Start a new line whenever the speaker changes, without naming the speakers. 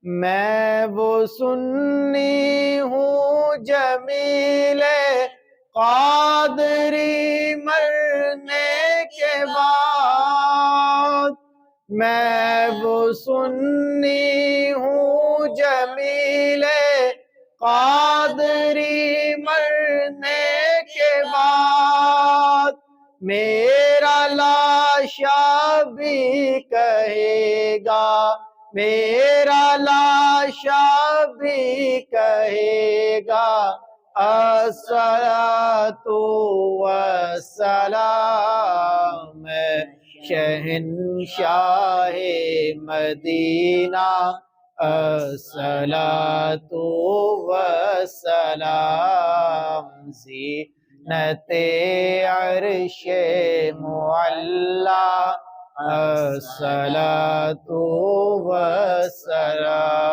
میں وہ سنی ہوں جمیل قادری مرنے کے بعد، میں وہ سنی ہوں جمیل قادری مرنے کے بعد، میرا لاشا بھی کہے گا، میرا لاشا بھی کہے گا الصلاۃ والسلام شہنشاہ مدینہ، الصلاۃ والسلام زینت عرش معلی، الصلاۃ والسلام